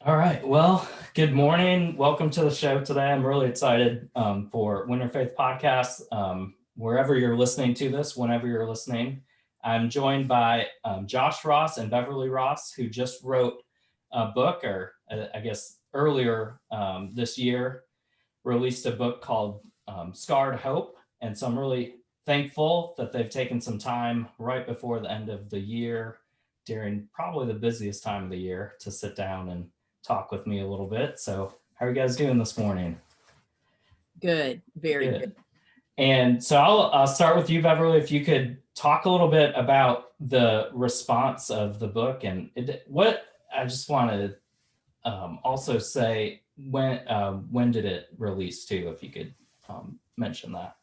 All right. Well, good morning. Welcome to the show today. I'm really excited for Winter Faith Podcast. Wherever you're listening to this, whenever you're listening, I'm joined by Josh Ross and Beverly Ross, who just wrote a book, or I guess earlier this year, released a book called Scarred Hope. And so I'm really thankful that they've taken some time right before the end of the year, during probably the busiest time of the year, to sit down and talk with me a little bit. So, how are you guys doing this morning? Good, very good. Good. And so, I'll start with you, Beverly. If you could talk a little bit about the response of the book and what I just want to also say when did it release too? If you could mention that.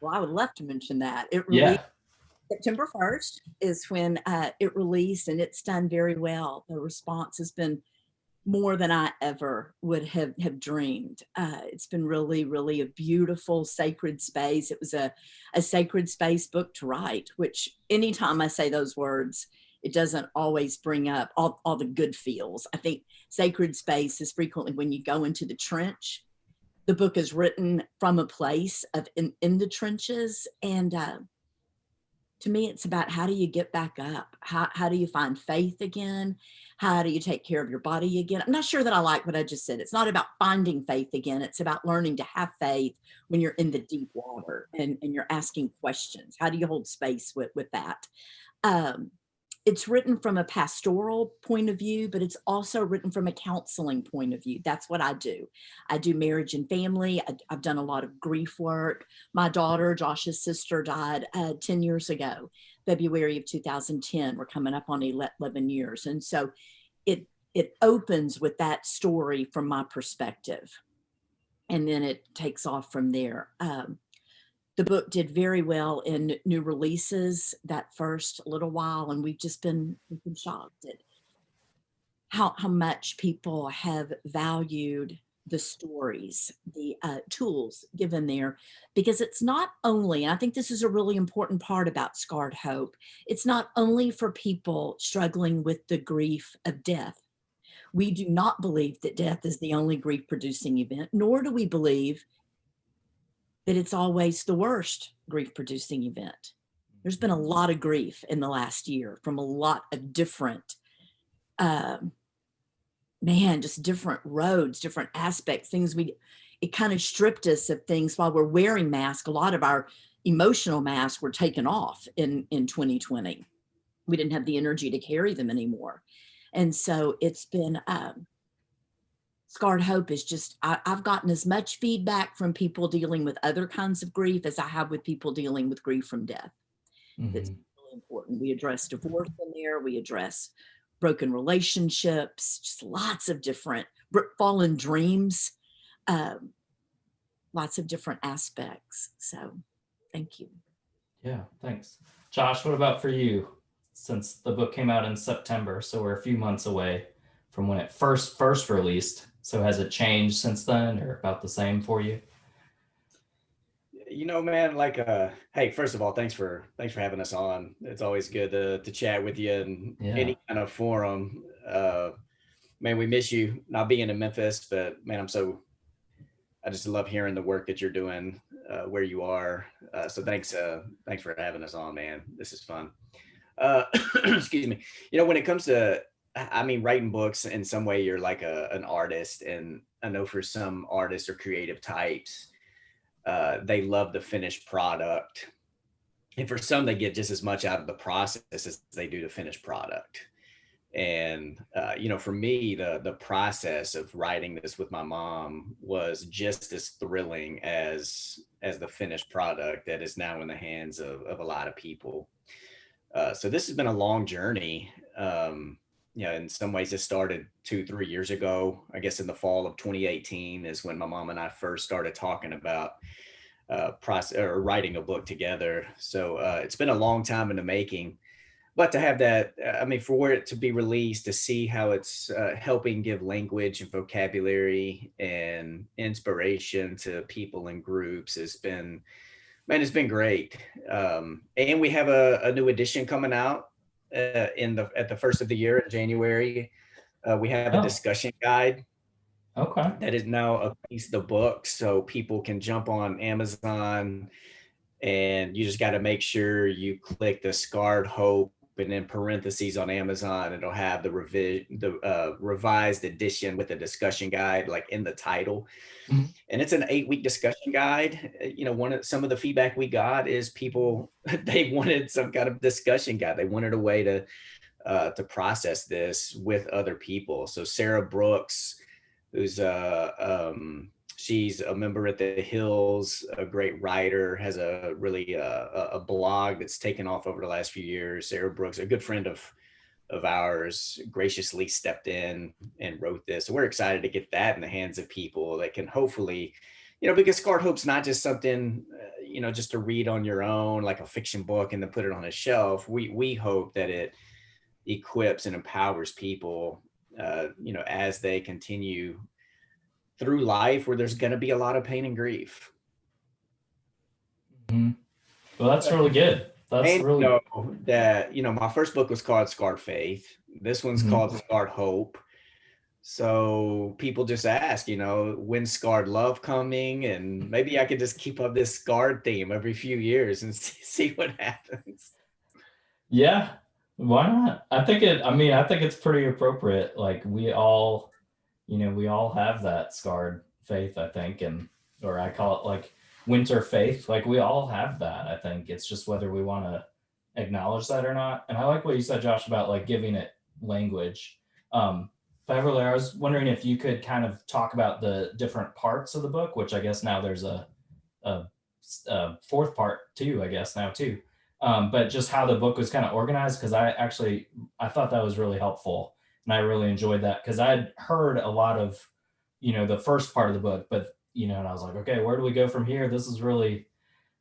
Well, I would love to mention that. It released Yeah. September 1st is when it released, and it's done very well. The response has been more than I ever would have dreamed. It's been really, really a beautiful, sacred space. It was a sacred space book to write, which anytime I say those words, it doesn't always bring up all the good feels. I think sacred space is frequently when you go into the trench. The book is written from a place of in the trenches, and to me it's about how do you get back up, how do you find faith again, how do you take care of your body again. I'm not sure that I like what I just said. It's not about finding faith again, it's about learning to have faith when you're in the deep water and you're asking questions. How do you hold space with that? um, it's written from a pastoral point of view, but it's also written from a counseling point of view. That's what I do. I do marriage and family. I've done a lot of grief work. My daughter, Josh's sister, died 10 years ago, February of 2010. We're coming up on 11 years. And so it opens with that story from my perspective. And then it takes off from there. The book did very well in new releases that first little while, and we've been shocked at how much people have valued the stories, the tools given there, because it's not only, and I think this is a really important part about Scarred Hope, it's not only for people struggling with the grief of death. We do not believe that death is the only grief producing event, nor do we believe that it's always the worst grief producing event. There's been a lot of grief in the last year from a lot of different, um, just different roads, different aspects, it kind of stripped us of things while we're wearing masks. A lot of our emotional masks were taken off in 2020. We didn't have the energy to carry them anymore. And so it's been, Scarred Hope is just, I've gotten as much feedback from people dealing with other kinds of grief as I have with people dealing with grief from death. That's Mm-hmm. really important. We address divorce in there, we address broken relationships, just lots of different fallen dreams, um, lots of different aspects. So thank you. Yeah. Thanks, Josh. What about for you? Since the book came out in September, so we're a few months away from when it first released. So has it changed since then, or about the same for you? Man, hey, first of all, thanks for having us on. It's always good to chat with you in Yeah. any kind of forum. Man, we miss you not being in Memphis, but man, I just love hearing the work that you're doing where you are. So thanks for having us on, man. This is fun. Uh, excuse me. When it comes to, I mean, writing books, in some way you're like an artist, and I know for some artists or creative types, they love the finished product, and for some they get just as much out of the process as they do the finished product. And for me, the process of writing this with my mom was just as thrilling as the finished product that is now in the hands of a lot of people. So this has been a long journey. In some ways it started 2 3 years ago. I guess in the fall of 2018 is when my mom and I first started talking about process or writing a book together. So it's been a long time in the making. But to have that, I mean, for it to be released, to see how it's helping give language and vocabulary and inspiration to people and groups has been, man, it's been great. And we have a new edition coming out at the first of the year in January. We have a Oh, discussion guide okay. that is now a piece of the book, so people can jump on Amazon, and you just got to make sure you click the Scarred Hope and then parentheses on Amazon. It'll have the revised edition with the discussion guide like in the title. Mhm. And it's an 8-week discussion guide. Some of the feedback we got is people they wanted some kind of discussion guide. They wanted a way to process this with other people. So Sarah Brooks, who's she's a member at the Hills, a great writer, has a really a blog that's taken off over the last few years. Sarah Brooks, a good friend of ours, graciously stepped in and wrote this. So we're excited to get that in the hands of people that can hopefully, because Scarred Hope's not just something, just to read on your own, like a fiction book and then put it on a shelf. We hope that it equips and empowers people, as they continue through life where there's going to be a lot of pain and grief. Mhm. Well, that's really good. That's And really that, my first book was called Scarred Faith. This one's Mhm. called Scarred Hope. So people just ask, when's Scarred Love coming? And maybe I could just keep up this Scarred theme every few years and see what happens. Yeah, why not? I think it's pretty appropriate. Like we all have that scarred faith, I think, or I call it like winter faith. Like we all have that. I think it's just whether we want to acknowledge that or not. And I like what you said, Josh, about like giving it language. Um, Beverly, I was wondering if you could kind of talk about the different parts of the book, which I guess now there's a, a fourth part too, I guess now too. But just how the book was kind of organized, because I thought that was really helpful, and I really enjoyed that because I'd heard a lot of the first part of the book, but and I was like, okay, where do we go from here? This is really,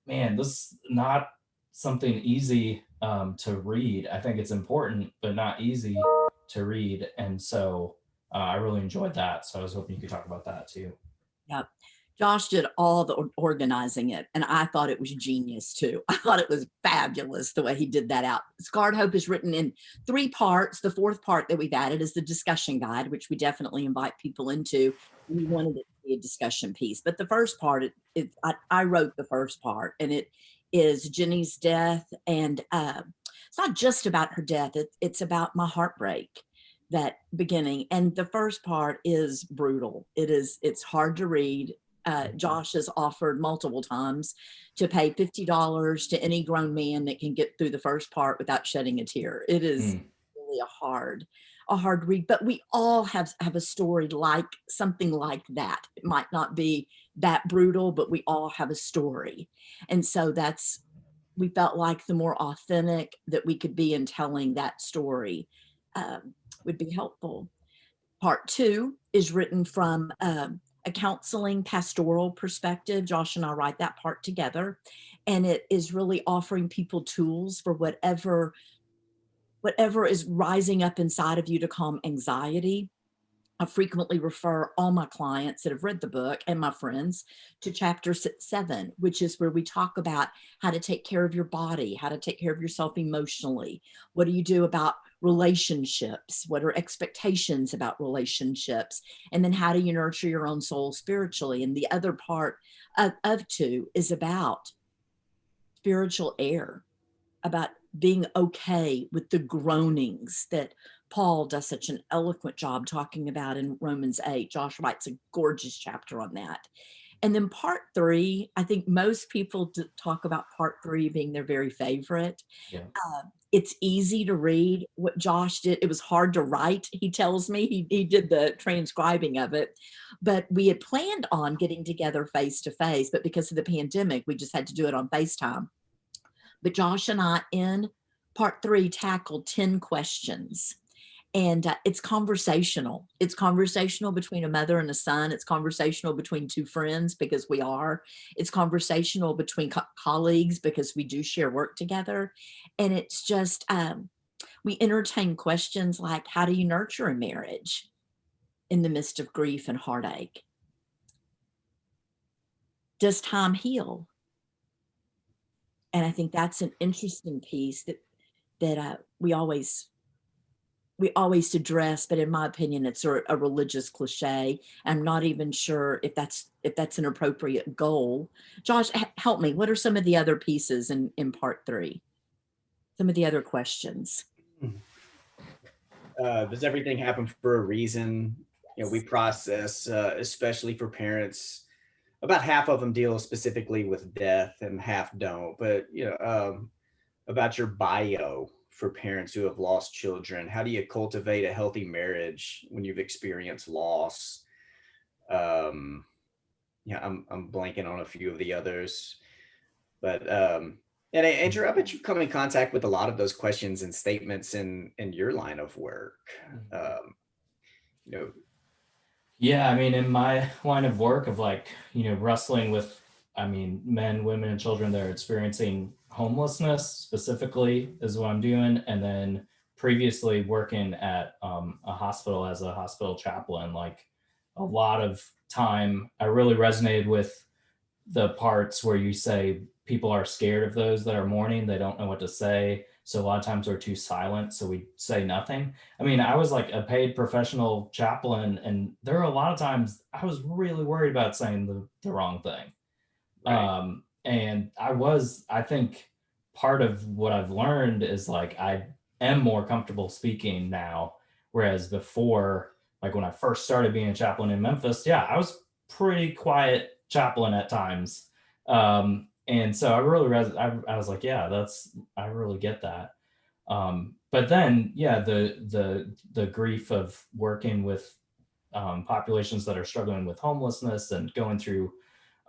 man, this is not something easy to read. I think it's important, but not easy to read, and so I really enjoyed that. So I was hoping you could talk about that too. Yep. Josh did all the organizing it, and I thought it was genius too. I thought it was fabulous the way he did that out. Scarred Hope is written in 3 parts. The 4th part that we've added is the discussion guide, which we definitely invite people into. We wanted it to be a discussion piece. But the first part, I wrote the first part, and it is Jenny's death. And it's not just about her death, it's about my heartbreak, that beginning. And the first part is brutal. It's hard to read. Josh has offered multiple times to pay $50 to any grown man that can get through the first part without shedding a tear. It is Mm. really a hard read, but we all have a story like something like that. It might not be that brutal, but we all have a story. And so we felt like the more authentic that we could be in telling that story would be helpful. Part 2 is written from a counseling pastoral perspective. Josh and I write that part together, and it is really offering people tools for whatever is rising up inside of you to calm anxiety. I frequently refer all my clients that have read the book and my friends to chapter 7, which is where we talk about how to take care of your body, how to take care of yourself emotionally. What do you do about relationships? What are expectations about relationships? And then how do you nurture your own soul spiritually? And the other part of 2 is about spiritual air, about being okay with the groanings that Paul does such an eloquent job talking about in Romans 8. Josh writes a gorgeous chapter on that. And then part 3, I think most people talk about part 3 being their very favorite. Yeah. It's easy to read. What Josh did, it was hard to write. He tells me he did the transcribing of it, but we had planned on getting together face to face, but because of the pandemic, we just had to do it on FaceTime. But Josh and I, in part 3, tackled 10 questions. And it's conversational. It's conversational between a mother and a son. It's conversational between 2 friends, because we are. It's conversational between colleagues, because we do share work together. And it's just, we entertain questions like, how do you nurture a marriage in the midst of grief and heartache? Does time heal? And I think that's an interesting piece that we always we always address, but in my opinion, it's a religious cliche. I'm not even sure if that's an appropriate goal. Josh, help me. What are some of the other pieces in part 3? Some of the other questions. Does everything happen for a reason? We process, especially for parents, about half of them deal specifically with death and half don't. But, about your bio for parents who have lost children, how do you cultivate a healthy marriage when you've experienced loss? I'm blanking on a few of the others, but and Andrew, I bet you come in contact with a lot of those questions and statements in your line of work. You know, Yeah, I mean, in my line of work of like, wrestling with, men, women, and children that are experiencing homelessness specifically is what I'm doing. And then previously working at a hospital as a hospital chaplain, like a lot of time, I really resonated with the parts where you say people are scared of those that are mourning. They don't know what to say. So a lot of times we're too silent. So we say nothing. I mean, I was like a paid professional chaplain, and there were a lot of times I was really worried about saying the wrong thing. right. And I think part of what I've learned is like I am more comfortable speaking now. Whereas before, like when I first started being a chaplain in Memphis, yeah, I was pretty quiet chaplain at times. And so I really, I was like, yeah, I really get that. But then, yeah, the grief of working with populations that are struggling with homelessness and going through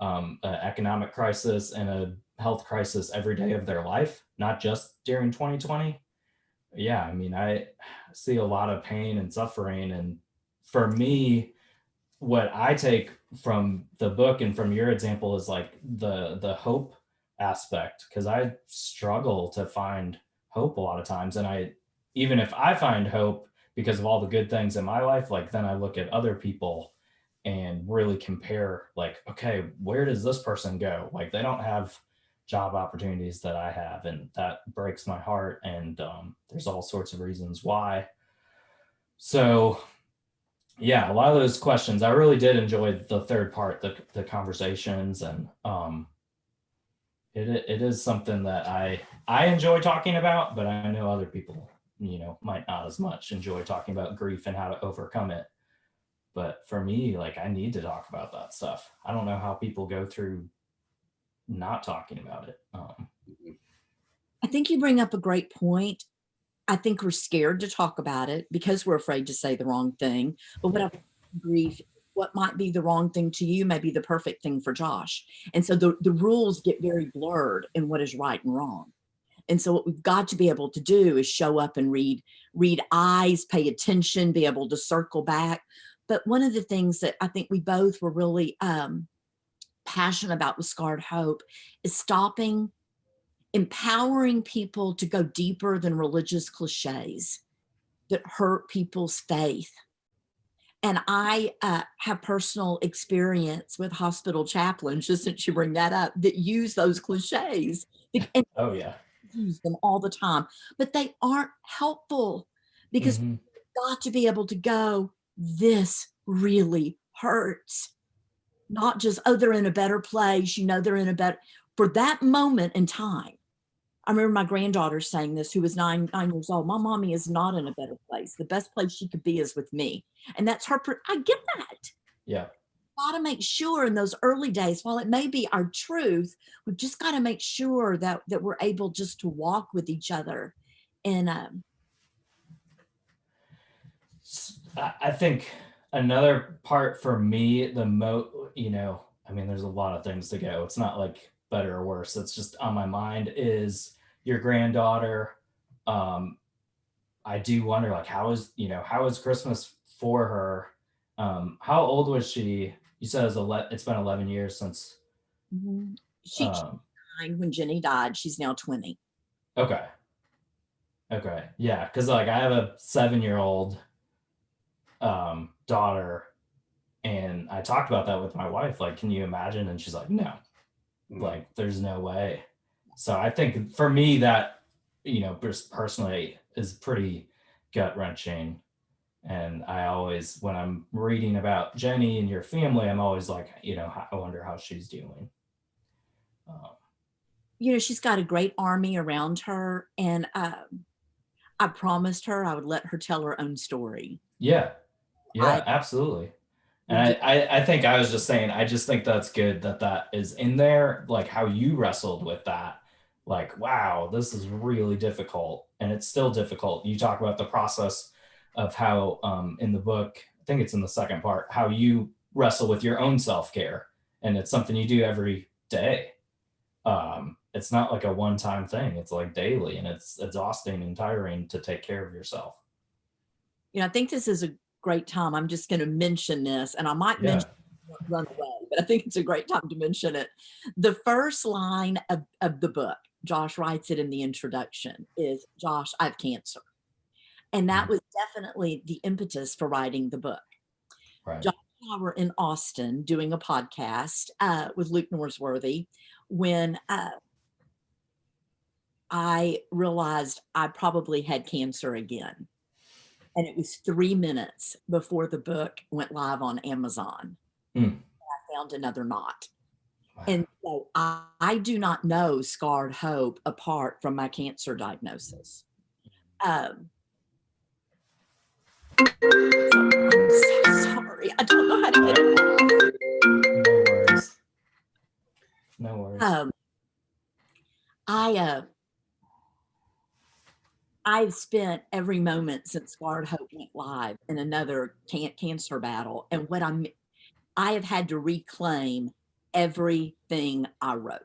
an economic crisis and a health crisis every day of their life, not just during 2020. Yeah, I mean, I see a lot of pain and suffering. And for me, what I take from the book and from your example is like the hope aspect, because I struggle to find hope a lot of times. And even if I find hope because of all the good things in my life, like then I look at other people and really compare, like, okay, where does this person go? Like they don't have job opportunities that I have, and that breaks my heart. And there's all sorts of reasons why. So yeah, a lot of those questions, I really did enjoy the third part, the conversations. And it is something that I enjoy talking about, but I know other people, might not as much enjoy talking about grief and how to overcome it. But for me, like, I need to talk about that stuff. I don't know how people go through not talking about it. I think you bring up a great point. I think we're scared to talk about it because we're afraid to say the wrong thing. But grief, what might be the wrong thing to you may be the perfect thing for Josh. And so the rules get very blurred in what is right and wrong. And so what we've got to be able to do is show up and read eyes, pay attention, be able to circle back. But one of the things that I think we both were really passionate about with Scarred Hope is empowering people to go deeper than religious cliches that hurt people's faith. And I have personal experience with hospital chaplains, just since you bring that up, that use those cliches and Oh yeah. use them all the time, but they aren't helpful because Mm-hmm. we've got to be able to go, this really hurts. Not just, oh, they're in a better place, they're in a better, for that moment in time. I remember my granddaughter saying this, who was 9 years old. My mommy is not in a better place. The best place she could be is with me. And that's her. I get that. Yeah. Got to make sure in those early days, while it may be our truth, we've just got to make sure that we're able just to walk with each other. And I think another part for me, there's a lot of things to go. It's not like better or worse. It's just on my mind is your granddaughter. I do wonder, like, how is Christmas for her? How old was she? You said it's been 11 years since. she was 9 when Jenny died. She's now 20. Okay. Yeah. Cause like I have a 7-year-old daughter, and I talked about that with my wife. Like, can you imagine? And she's like, no, like there's no way. So I think for me that, just personally is pretty gut wrenching. And I always, when I'm reading about Jenny and your family, I'm always like, I wonder how she's doing. She's got a great army around her, and I promised her I would let her tell her own story. Yeah, absolutely. And I think I was just saying, I just think that's good that is in there, like how you wrestled with that. Like, wow, this is really difficult. And it's still difficult. You talk about the process of how in the book, I think it's in the second part, how you wrestle with your own self-care. And it's something you do every day. It's not like a one-time thing. It's like daily, and it's exhausting and tiring to take care of yourself. I think this is a great time. I'm just going to mention this, and I might mention run away, but I think it's a great time to mention it. The first line of the book, Josh writes it in the introduction, is, "Josh, I have cancer." And that was definitely the impetus for writing the book. Right. Josh and I were in Austin doing a podcast with Luke Norsworthy when I realized I probably had cancer again. And it was 3 minutes before the book went live on Amazon. I found another knot. Wow. And so I do not know Scarred Hope apart from my cancer diagnosis. I'm so sorry. I don't know how to get it. No worries. I've spent every moment since Scarred Hope went live in another cancer battle. And what I have had to reclaim everything I wrote.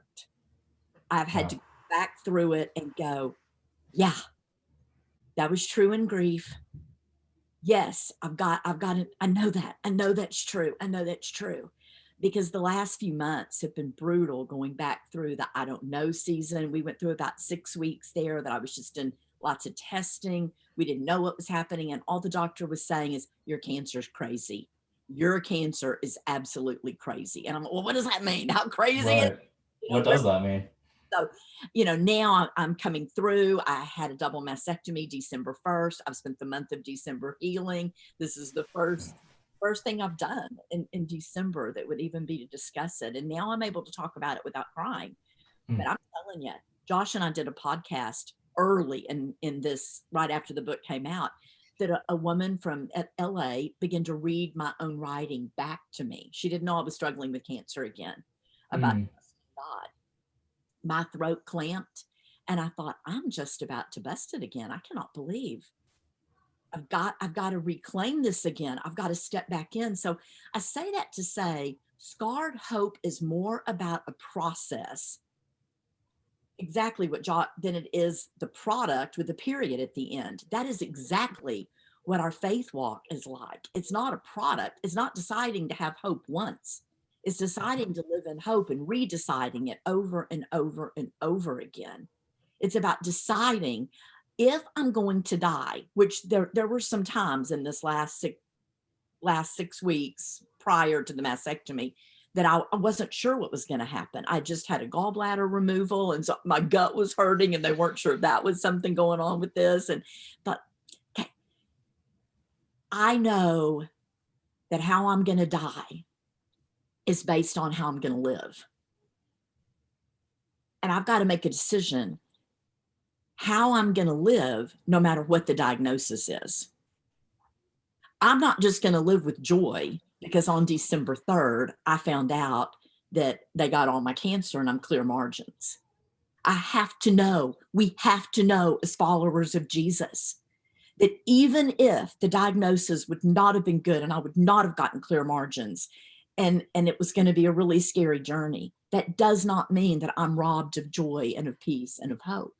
I've had to go back through it and go, yeah, that was true in grief. Yes, I've got it. I know that. I know that's true. I know that's true. Because the last few months have been brutal, going back through the I don't know season. We went through about 6 weeks there that I was just in lots of testing. We didn't know what was happening. And all the doctor was saying is, your cancer's crazy. Your cancer is absolutely crazy. And I'm like, well, what does that mean? How crazy is it? What does that mean? So, now I'm coming through. I had a double mastectomy December 1st. I've spent the month of December healing. This is the first thing I've done in December that would even be to discuss it. And now I'm able to talk about it without crying. But I'm telling you, Josh and I did a podcast early in this, right after the book came out, that a woman from LA began to read my own writing back to me. She didn't know I was struggling with cancer again, about God. My throat clamped, and I thought, I'm just about to bust it again. I cannot believe I've got to reclaim this again. I've got to step back in. So I say that to say, Scarred Hope is more about a process, exactly what than it is the product with the period at the end. That is exactly what our faith walk is like. It's not a product. It's not deciding to have hope once. It's deciding to live in hope and redeciding it over and over and over again. It's about deciding, if I'm going to die, which there were some times in this last 6 weeks prior to the mastectomy that I wasn't sure what was going to happen. I just had a gallbladder removal, and so my gut was hurting, and they weren't sure if that was something going on with this. But okay, I know that how I'm going to die is based on how I'm going to live. And I've got to make a decision how I'm going to live, no matter what the diagnosis is. I'm not just going to live with joy because on December 3rd, I found out that they got all my cancer and I'm clear margins. I have to know, we have to know as followers of Jesus, that even if the diagnosis would not have been good and I would not have gotten clear margins, and it was going to be a really scary journey, that does not mean that I'm robbed of joy and of peace and of hope.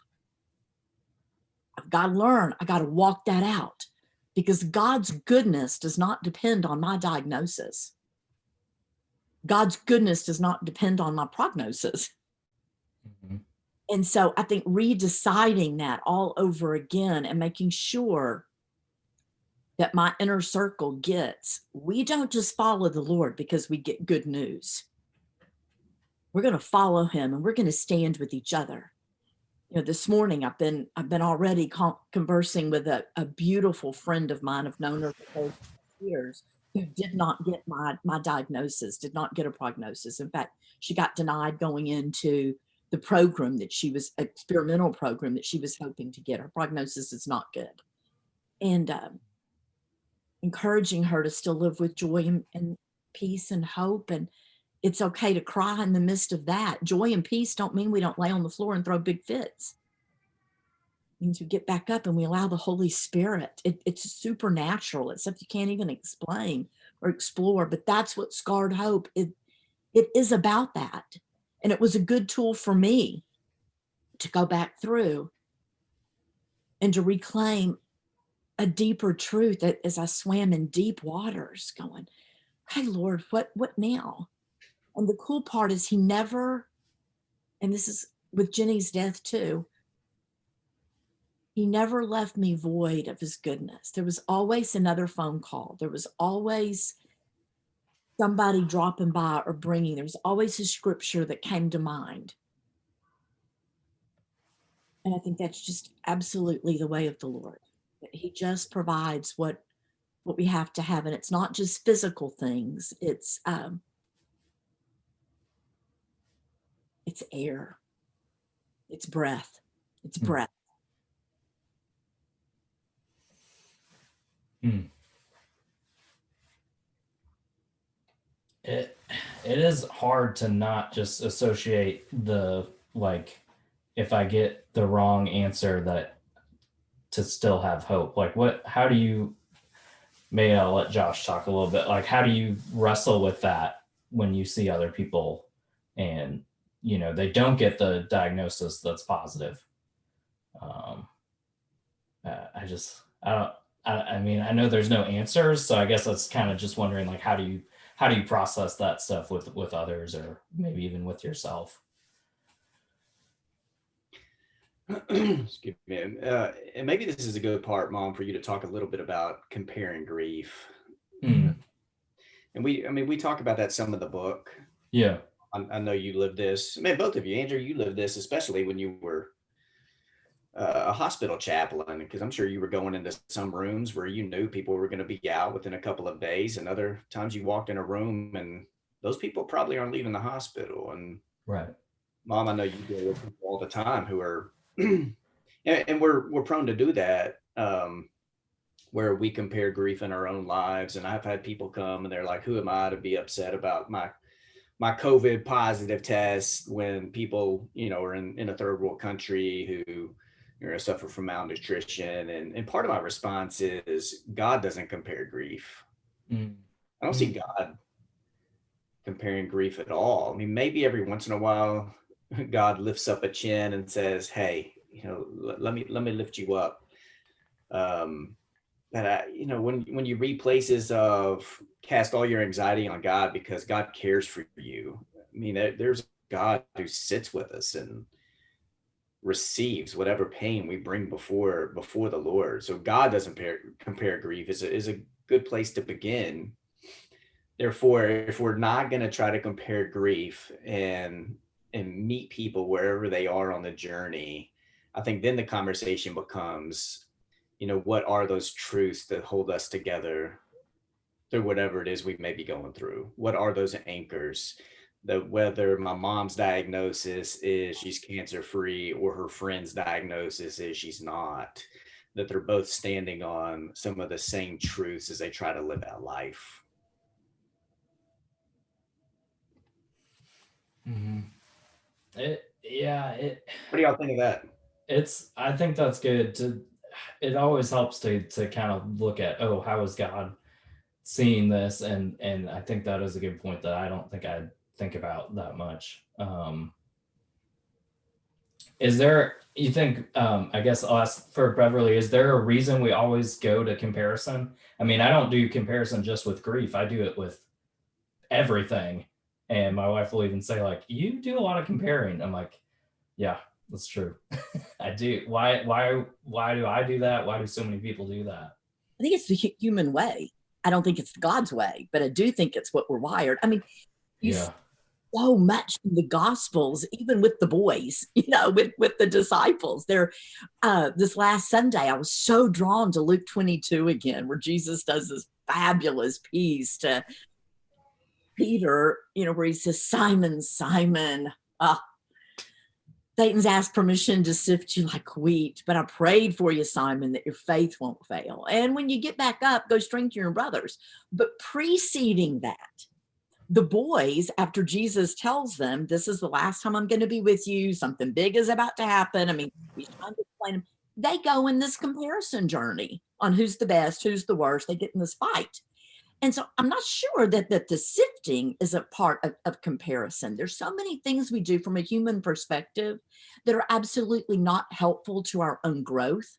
I've got to learn, I got to walk that out, because God's goodness does not depend on my diagnosis. God's goodness does not depend on my prognosis. Mm-hmm. And so I think redeciding that all over again and making sure that my inner circle gets, we don't just follow the Lord because we get good news. We're going to follow him, and we're going to stand with each other. This morning I've been already conversing with a beautiful friend of mine. I've known her for 30 years, who did not get my diagnosis, did not get a prognosis. In fact, she got denied going into the program that she was experimental program that she was hoping to get. Her prognosis is not good. And encouraging her to still live with joy and peace and hope. And it's okay to cry in the midst of that. Joy and peace don't mean we don't lay on the floor and throw big fits. It means we get back up and we allow the Holy Spirit. It's supernatural. It's stuff you can't even explain or explore, but that's what Scarred Hope, it is about that. And it was a good tool for me to go back through and to reclaim a deeper truth that as I swam in deep waters going, hey, Lord, what now? And the cool part is he never, and this is with Jenny's death too, he never left me void of his goodness. There was always another phone call. There was always somebody dropping by or bringing, there was always a scripture that came to mind. And I think that's just absolutely the way of the Lord. He just provides what we have to have. And it's not just physical things. It's air. It's breath. It's breath. It is hard to not just associate the, like, if I get the wrong answer, that to still have hope. Like, how do you, maybe I'll let Josh talk a little bit, like, how do you wrestle with that when you see other people and, they don't get the diagnosis that's positive? I mean, I know there's no answers, so I guess that's kind of just wondering, like, how do you process that stuff with others, or maybe even with yourself? Excuse me. And maybe this is a good part, Mom, for you to talk a little bit about comparing grief. And we talk about that some in the book. Yeah. I know you lived this. I mean, both of you, Andrew, you lived this, especially when you were a hospital chaplain, because I'm sure you were going into some rooms where you knew people were going to be out within a couple of days, and other times you walked in a room and those people probably aren't leaving the hospital. And Right. Mom, I know you deal with people all the time who are, and we're prone to do that, where we compare grief in our own lives. And I've had people come and they're like, who am I to be upset about my COVID positive test, when people, are in a third world country who suffer from malnutrition. And part of my response is, God doesn't compare grief. I don't see God comparing grief at all. I mean, maybe every once in a while, God lifts up a chin and says, hey, let me lift you up. But when you read places of cast all your anxiety on God because God cares for you. I mean, there's a God who sits with us and receives whatever pain we bring before the Lord. So God doesn't compare grief is a good place to begin. Therefore, if we're not going to try to compare grief and meet people wherever they are on the journey, I think then the conversation becomes, what are those truths that hold us together through whatever it is we may be going through? What are those anchors? That whether my mom's diagnosis is she's cancer free or her friend's diagnosis is she's not, that they're both standing on some of the same truths as they try to live that life. What do y'all think of that? I think that's good. It always helps to kind of look at, how is God seeing this? And I think that is a good point that I don't think I'd think about that much. Is there, you think, I guess I'll ask for Beverly, is there a reason we always go to comparison? I mean, I don't do comparison just with grief. I do it with everything. And my wife will even say, like, you do a lot of comparing. I'm like, yeah, that's true. I do. Why do I do that? Why do so many people do that? I think it's the human way. I don't think it's God's way, but I do think it's what we're wired. I mean, so much in the Gospels, even with the boys, with the disciples. This last Sunday, I was so drawn to Luke 22 again, where Jesus does this fabulous piece to Peter, where he says, Simon, Simon, Satan's asked permission to sift you like wheat, but I prayed for you, Simon, that your faith won't fail. And when you get back up, go strengthen your brothers. But preceding that, the boys, after Jesus tells them, this is the last time I'm going to be with you, something big is about to happen. I mean, he's trying to explain them. They go in this comparison journey on who's the best, who's the worst. They get in this fight. And so I'm not sure that the sifting is a part of comparison. There's so many things we do from a human perspective that are absolutely not helpful to our own growth.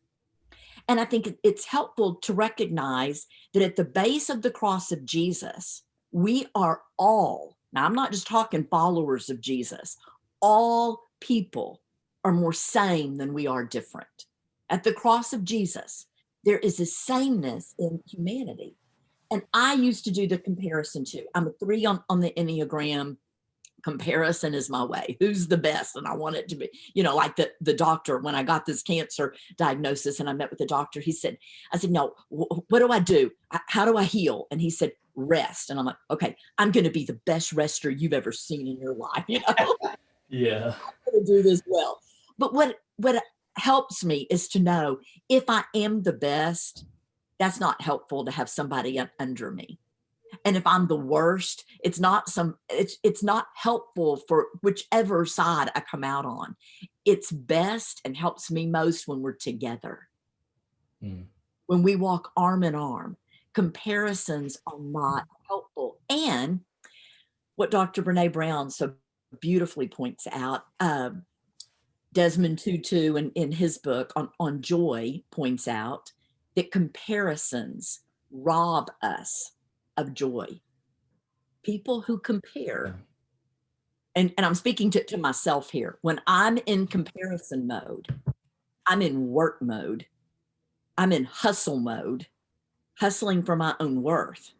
And I think it's helpful to recognize that at the base of the cross of Jesus, we are all, now I'm not just talking followers of Jesus, all people are more same than we are different. At the cross of Jesus, there is a sameness in humanity. And I used to do the comparison too. I'm a 3 on the Enneagram. Comparison is my way. Who's the best? And I want it to be, like the doctor, when I got this cancer diagnosis and I met with the doctor, I said, no, what do I do? How do I heal? And he said, rest. And I'm like, okay, I'm going to be the best rester you've ever seen in your life. Yeah. I'm going to do this well. But what helps me is to know if I am the best, that's not helpful to have somebody under me. And if I'm the worst, it's not helpful for whichever side I come out on. It's best and helps me most when we're together. When we walk arm in arm. Comparisons are not helpful. And what Dr. Brene Brown so beautifully points out, Desmond Tutu in his book on joy points out that comparisons rob us of joy. People who compare, and I'm speaking to myself here, when I'm in comparison mode, I'm in work mode, I'm in hustle mode, hustling for my own worth.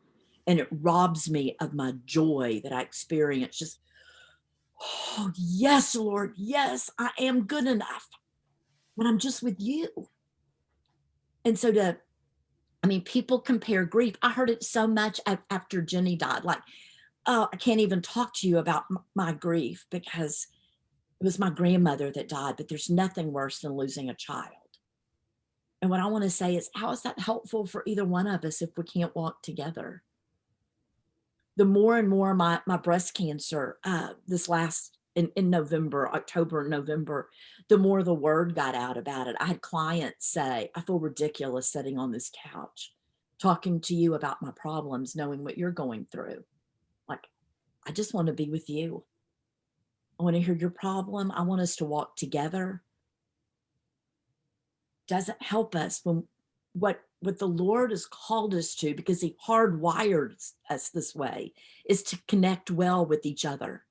And it robs me of my joy that I experience. Just, oh, yes, Lord, yes, I am good enough when I'm just with you. And so people compare grief. I heard it so much after Jenny died. Like, oh, I can't even talk to you about my grief because it was my grandmother that died, but there's nothing worse than losing a child. And what I want to say is, how is that helpful for either one of us if we can't walk together? The more and more my breast cancer, this last in November, October, November, the more the word got out about it. I had clients say, I feel ridiculous sitting on this couch talking to you about my problems, knowing what you're going through. Like, I just want to be with you. I want to hear your problem. I want us to walk together. Doesn't help us when what the Lord has called us to, because he hardwired us this way, is to connect well with each other.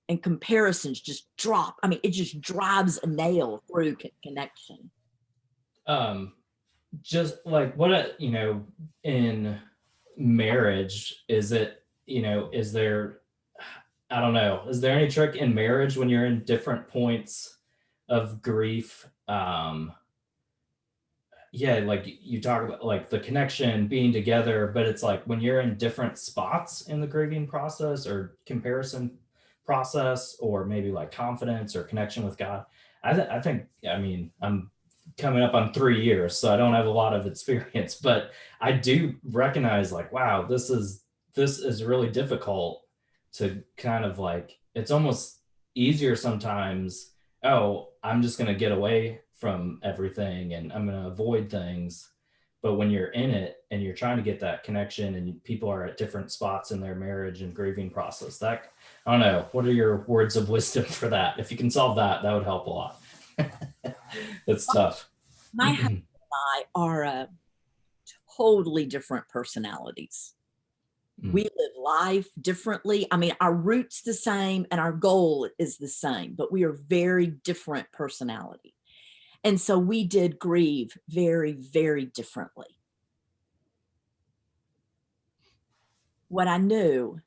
And comparisons just drop. I mean, it just drives a nail through connection. Just like what, in marriage, is it, is there, I don't know, is there any trick in marriage when you're in different points of grief? Like you talk about like the connection being together, but it's like when you're in different spots in the grieving process or comparison process, or maybe like confidence or connection with God. I think, I'm coming up on 3 years, so I don't have a lot of experience, but I do recognize like, wow, this is really difficult to kind of like, it's almost easier sometimes. Oh, I'm just going to get away from everything and I'm going to avoid things. But when you're in it and you're trying to get that connection and people are at different spots in their marriage and grieving process, that, I don't know, what are your words of wisdom for that? If you can solve that, that would help a lot. It's tough. My husband and I are totally different personalities. We live life differently. I mean, our root's the same and our goal is the same, but we are very different personality. And so we did grieve very, very differently. What I knew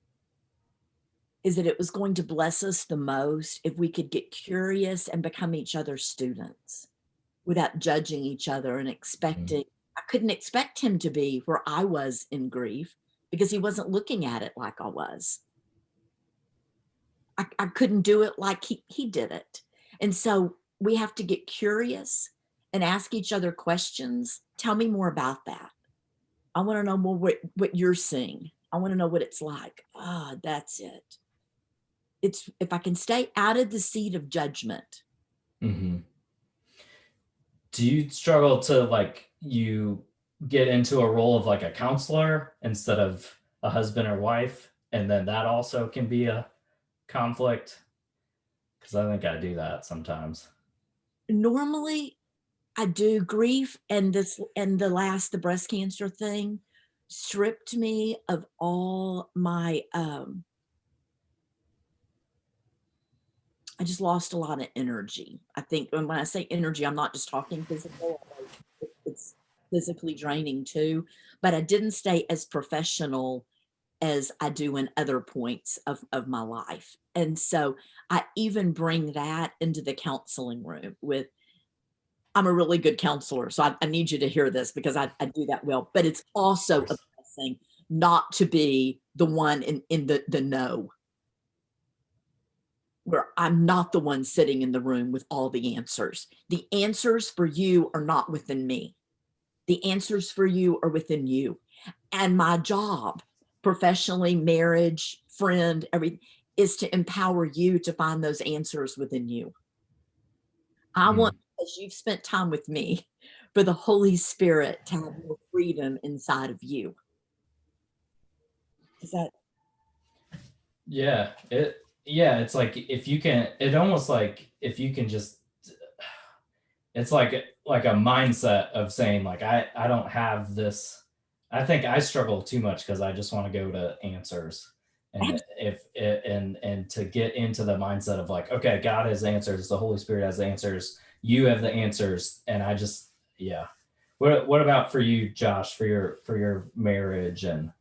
is that it was going to bless us the most if we could get curious and become each other's students without judging each other and expecting. I couldn't expect him to be where I was in grief because he wasn't looking at it like I was. I couldn't do it like he did it. And so we have to get curious and ask each other questions. Tell me more about that. I want to know more what you're seeing. I want to know what it's like. Ah, that's it. It's if I can stay out of the seat of judgment. Mm-hmm. Do you struggle to like you get into a role of like a counselor instead of a husband or wife, and then that also can be a conflict? Because I think I do that sometimes. Normally, I do. Grief and the breast cancer thing stripped me of all my I just lost a lot of energy. I think when I say energy, I'm not just talking physical, it's physically draining too. But I didn't stay as professional as I do in other points of my life. And so I even bring that into the counseling room with, I'm a really good counselor. So I need you to hear this because I do that well. But it's also a blessing not to be the one in the no, where I'm not the one sitting in the room with all the answers. The answers for you are not within me. The answers for you are within you. And my job, professionally, marriage, friend, everything, is to empower you to find those answers within you. I want, as you've spent time with me, for the Holy Spirit to have more freedom inside of you. Is that Yeah, it's like if you can, it almost like if you can just, it's like a mindset of saying like I don't have this. I think I struggle too much because I just want to go to answers, and if it, and to get into the mindset of like, okay, God has answers, the Holy Spirit has answers, you have the answers, and I just, yeah. What about for you, Josh, for your marriage, and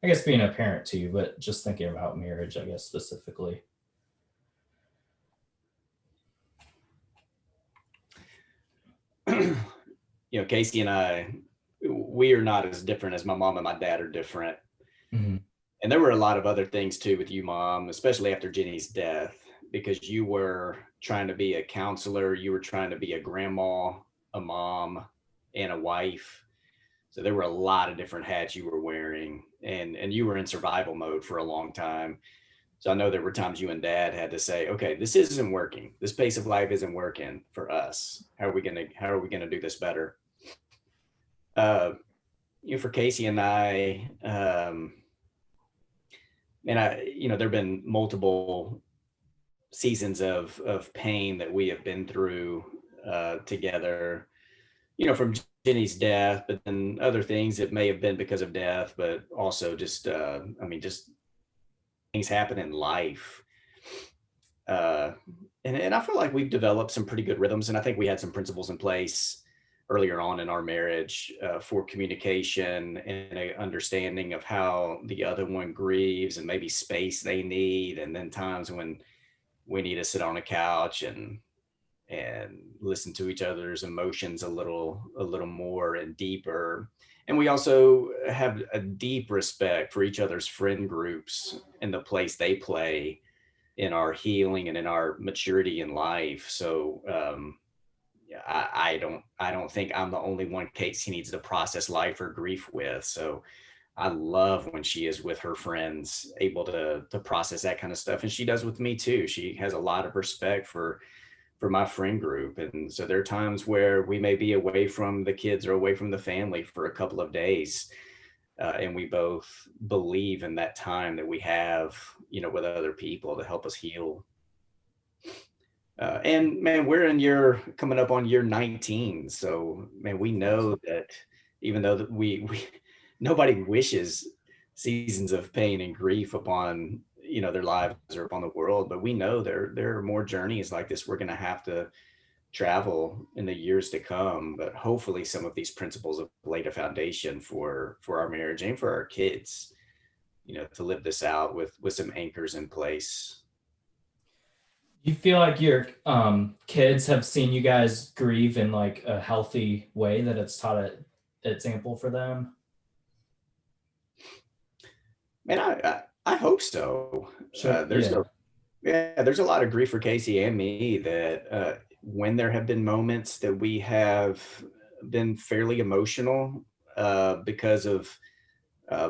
I guess being a parent too, but just thinking about marriage, I guess specifically. Casey and I, we are not as different as my mom and my dad are different. Mm-hmm. And there were a lot of other things too with you, Mom, especially after Jenny's death, because you were trying to be a counselor, you were trying to be a grandma, a mom, and a wife. So there were a lot of different hats you were wearing, and you were in survival mode for a long time. So I know there were times you and Dad had to say, okay, this isn't working. This pace of life isn't working for us. How are we gonna do this better? Uh, for Casey and I, and there've been multiple seasons of pain that we have been through together, from Jenny's death, but then other things that may have been because of death, but also just, just things happen in life. And I feel like we've developed some pretty good rhythms, and I think we had some principles in place earlier on in our marriage for communication and an understanding of how the other one grieves and maybe space they need, and then times when we need to sit on a couch and listen to each other's emotions a little more and deeper. And we also have a deep respect for each other's friend groups and the place they play in our healing and in our maturity in life. So I don't think I'm the only one Casey needs to process life or grief with. So I love when she is with her friends, able to process that kind of stuff. And she does with me too. She has a lot of respect for my friend group. And so there are times where we may be away from the kids or away from the family for a couple of days. And we both believe in that time that we have, with other people to help us heal. And man, coming up on year 19. So man, we know that even though that we nobody wishes seasons of pain and grief upon their lives or upon the world, but we know there are more journeys like this we're going to have to travel in the years to come. But hopefully some of these principles have laid a foundation for our marriage and for our kids, to live this out with some anchors in place. You feel like your kids have seen you guys grieve in like a healthy way, that it's taught an example for them? Man, I hope so. Sure. There's a lot of grief for Casey and me that when there have been moments that we have been fairly emotional because of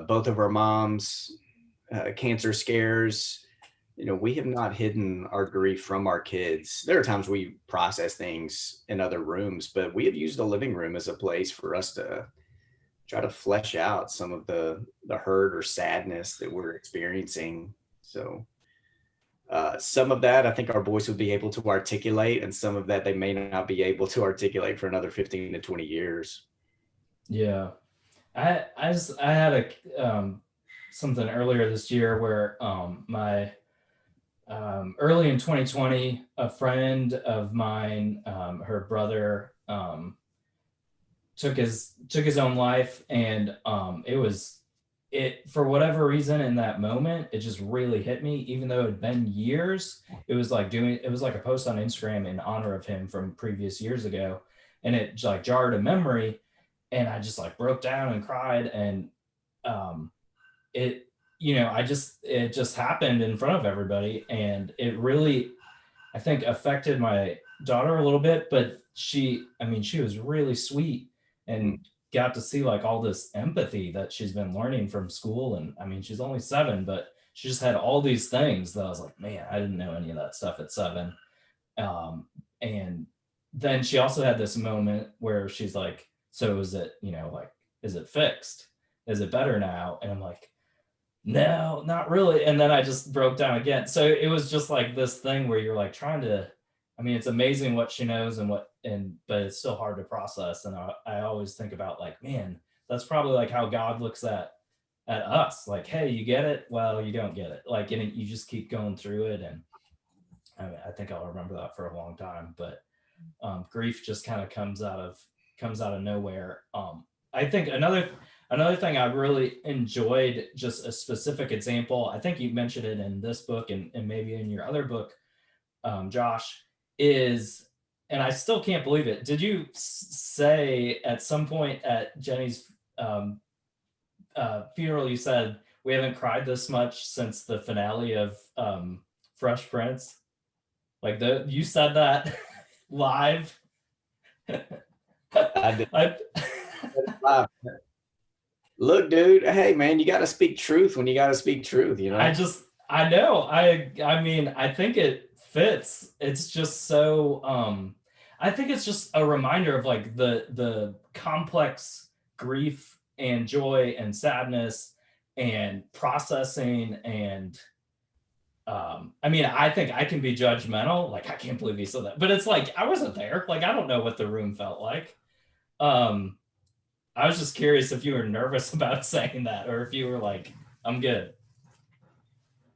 both of our moms' cancer scares. We have not hidden our grief from our kids. There are times we process things in other rooms, but we have used the living room as a place for us to try to flesh out some of the hurt or sadness that we're experiencing. So some of that I think our boys would be able to articulate, and some of that they may not be able to articulate for another 15 to 20 years. Yeah. I had a something earlier this year where my early in 2020, a friend of mine, her brother took his own life, and it for whatever reason in that moment it just really hit me, even though it had been years. It was like a post on Instagram in honor of him from previous years ago, and it like jarred a memory, and I just like broke down and cried, and it it just happened in front of everybody, and it really, I think, affected my daughter a little bit. But she was really sweet, and got to see like all this empathy that she's been learning from school. And I mean, she's only 7, but she just had all these things that I was like, man, I didn't know any of that stuff at 7. And then she also had this moment where she's like, so is it, like, is it fixed? Is it better now? And I'm like, no, not really. And then I just broke down again. So it was just like this thing where you're like trying to, it's amazing what she knows but it's still hard to process. And I always think about like, man, that's probably like how God looks at us. Like, hey, you get it? Well, you don't get it. Like, and you just keep going through it. And I think I'll remember that for a long time. But grief just kind of comes out of nowhere. I think another thing I really enjoyed, just a specific example, I think you mentioned it in this book and maybe in your other book, Josh, is, and I still can't believe it, did you say at some point at Jenny's funeral, you said, we haven't cried this much since the finale of Fresh Prince? Like you said that live? I did. Look, dude, hey man, you got to speak truth when you got to speak truth, I know. I think it fits. It's just so I think it's just a reminder of like the complex grief and joy and sadness and processing. And I think I can be judgmental, like, I can't believe he said that, but it's like I wasn't there. Like, I don't know what the room felt like. I was just curious if you were nervous about saying that, or if you were like, I'm good.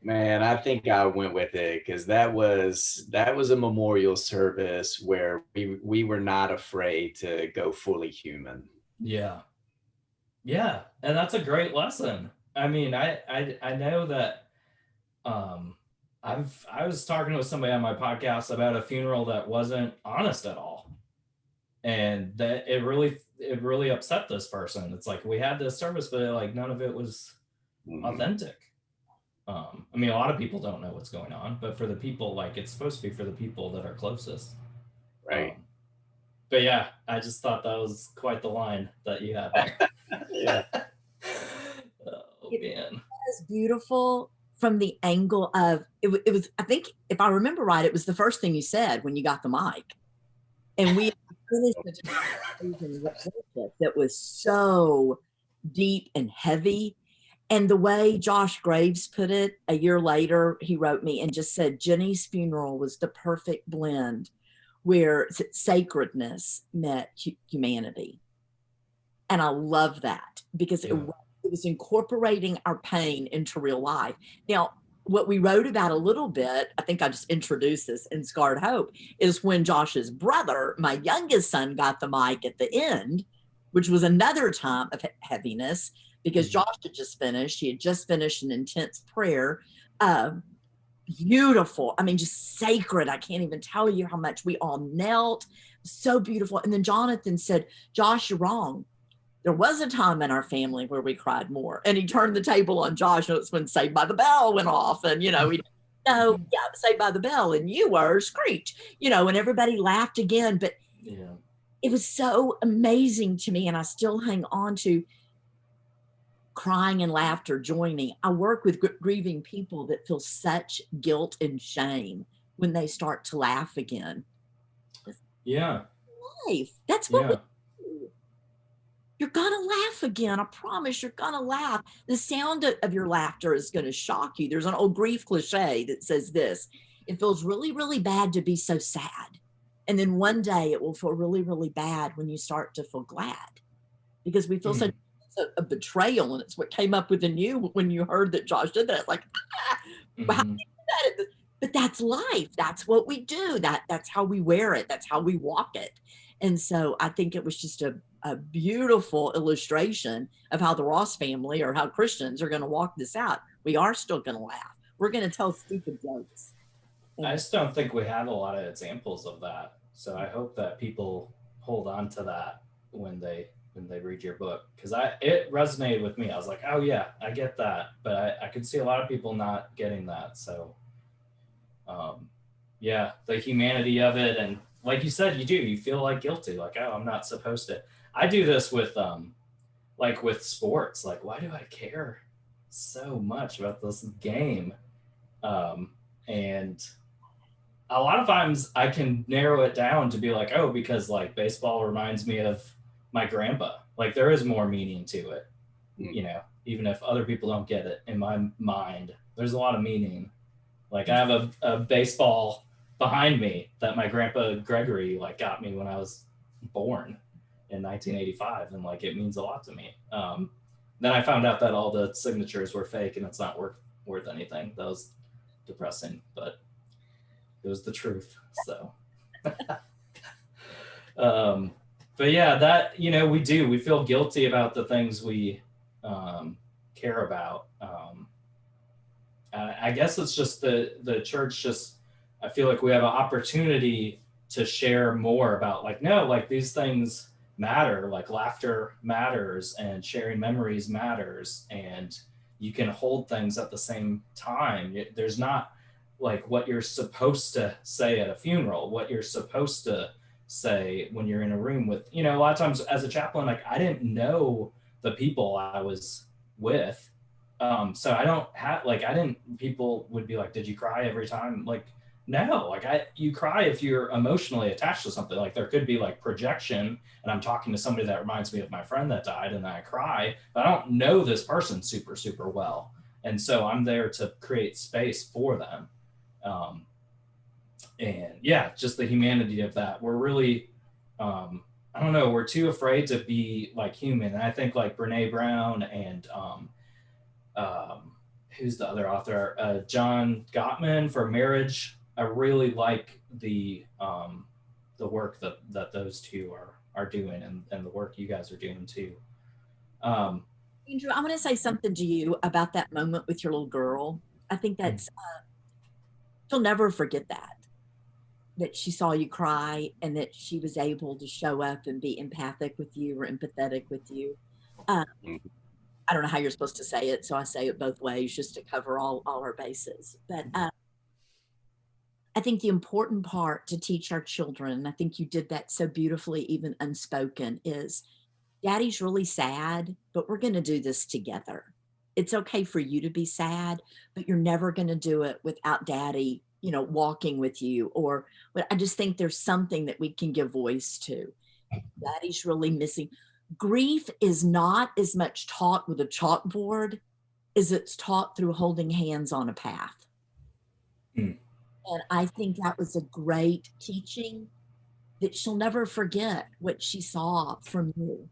Man, I think I went with it because that was a memorial service where we were not afraid to go fully human. Yeah. Yeah. And that's a great lesson. I know that I was talking with somebody on my podcast about a funeral that wasn't honest at all. And that it really upset this person. It's like, we had this service, but like none of it was authentic. A lot of people don't know what's going on, but for the people, like, it's supposed to be for the people that are closest. Right. But yeah, I just thought that was quite the line that you had there. Yeah. Oh man. It was beautiful from the angle of it was, I think, if I remember right, it was the first thing you said when you got the mic. And we finished the conversation that was so deep and heavy. And the way Josh Graves put it, a year later, he wrote me and just said, Jenny's funeral was the perfect blend where sacredness met humanity. And I love that because it was incorporating our pain into real life. Now, what we wrote about a little bit, I think I just introduced this in Scarred Hope, is when Josh's brother, my youngest son, got the mic at the end, which was another time of heaviness, because Josh had just finished. He had just finished an intense prayer. Beautiful. I mean, just sacred. I can't even tell you how much we all knelt. So beautiful. And then Jonathan said, Josh, you're wrong. There was a time in our family where we cried more. And he turned the table on Josh. And it's when Saved by the Bell went off. And, you know, no, yeah, Saved by the Bell. And you were Screech, you know, and everybody laughed again. But Yeah. it was so amazing to me. And I still hang on to crying and laughter joining. I work with grieving people that feel such guilt and shame when they start to laugh again. Yeah. Life. That's what Yeah. we do. You're gonna laugh again. I promise you're gonna laugh. The sound of your laughter is gonna shock you. There's an old grief cliche that says this: it feels really, really bad to be so sad. And then one day it will feel really, really bad when you start to feel glad, because we feel such a betrayal. And it's what came up within you when you heard that Josh did that. It's like, how did you do that? But that's life. That's what we do. That's how we wear it. That's how we walk it. And so I think it was just a beautiful illustration of how the Ross family, or how Christians, are going to walk this out. We are still going to laugh. We're going to tell stupid jokes. I just don't think we have a lot of examples of that. So I hope that people hold on to that when they read your book, because it resonated with me. I was like, oh yeah, I get that, but I could see a lot of people not getting that. So yeah, the humanity of it, and like you said, you feel like guilty, like, oh, I'm not supposed to. I do this with like with sports, like, why do I care so much about this game? And a lot of times I can narrow it down to be like, oh, because like baseball reminds me of my grandpa. Like there is more meaning to it, you know, even if other people don't get it. In my mind, there's a lot of meaning. Like I have a baseball behind me that my grandpa Gregory like got me when I was born in 1985, and like it means a lot to me. Then I found out that all the signatures were fake and it's not worth anything. That was depressing, but it was the truth. So but yeah, that, you know, we feel guilty about the things we care about. I guess it's just the church, just I feel like we have an opportunity to share more about like, no, like these things matter, like laughter matters and sharing memories matters, and you can hold things at the same time. There's not like what you're supposed to say at a funeral, what you're supposed to say when you're in a room with, you know, a lot of times as a chaplain, like I didn't know the people I was with. So I don't have like, people would be like, did you cry every time? Like, no, like you cry if you're emotionally attached to something. Like there could be like projection, and I'm talking to somebody that reminds me of my friend that died and I cry, but I don't know this person super, super well. And so I'm there to create space for them. And yeah, just the humanity of that. We're really, I don't know, we're too afraid to be like human. And I think like Brene Brown and who's the other author? John Gottman for Marriage. I really like the work that those two are doing, and the work you guys are doing too. Andrew, I'm going to say something to you about that moment with your little girl. I think that's, she'll never forget that she saw you cry and that she was able to show up and be empathic with you, or empathetic with you. I don't know how you're supposed to say it, so I say it both ways just to cover all our bases. But I think the important part to teach our children, and I think you did that so beautifully, even unspoken, is Daddy's really sad, but we're going to do this together. It's okay for you to be sad, but you're never going to do it without Daddy, you know, walking with you. But I just think there's something that we can give voice to. Daddy's really missing. Grief is not as much taught with a chalkboard as it's taught through holding hands on a path. And I think that was a great teaching, that she'll never forget what she saw from you.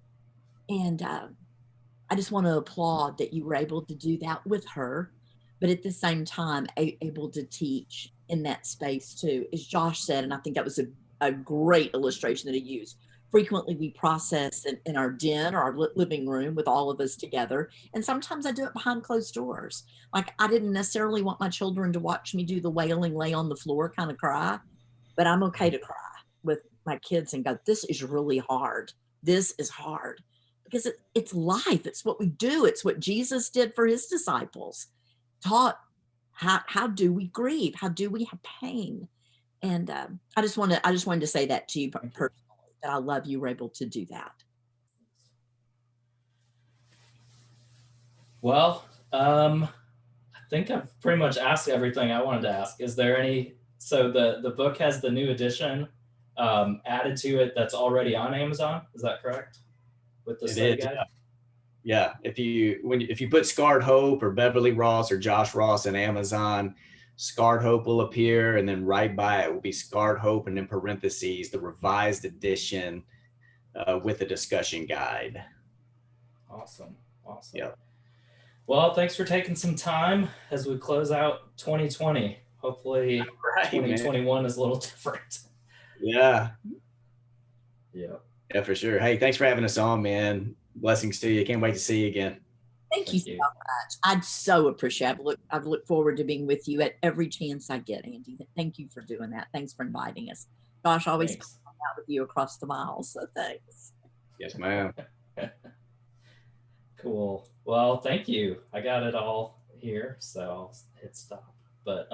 And I just want to applaud that you were able to do that with her, but at the same time, able to teach in that space too. As Josh said, and I think that was a great illustration that he used, frequently we process in our den or our living room with all of us together. And sometimes I do it behind closed doors. Like, I didn't necessarily want my children to watch me do the wailing, lay on the floor kind of cry, but I'm okay to cry with my kids and go, this is really hard. This is hard because it's life. It's what we do. It's what Jesus did for his disciples. Taught how do we grieve? How do we have pain? And I just wanted to say that to you personally, that I love you were able to do that. Well, I think I've pretty much asked everything I wanted to ask. Is there any, so the book has the new edition added to it that's already on Amazon. Is that correct? With the study guide? Yeah. If you put Scarred Hope or Beverly Ross or Josh Ross in Amazon, Scarred Hope will appear, and then right by it will be Scarred Hope, and in parentheses, the revised edition with a discussion guide. Awesome. Yep. Well, thanks for taking some time as we close out 2020. Hopefully 2021 is a little different. Yeah. Yeah, for sure. Hey, thanks for having us on, man. Blessings to you. Can't wait to see you again. Thank you so much. I'd so appreciate it. I've looked forward to being with you at every chance I get, Andy. Thank you for doing that. Thanks for inviting us. Gosh, always hang out with you across the miles. So thanks. Yes, ma'am. Cool. Well, thank you. I got it all here, so I'll hit stop. But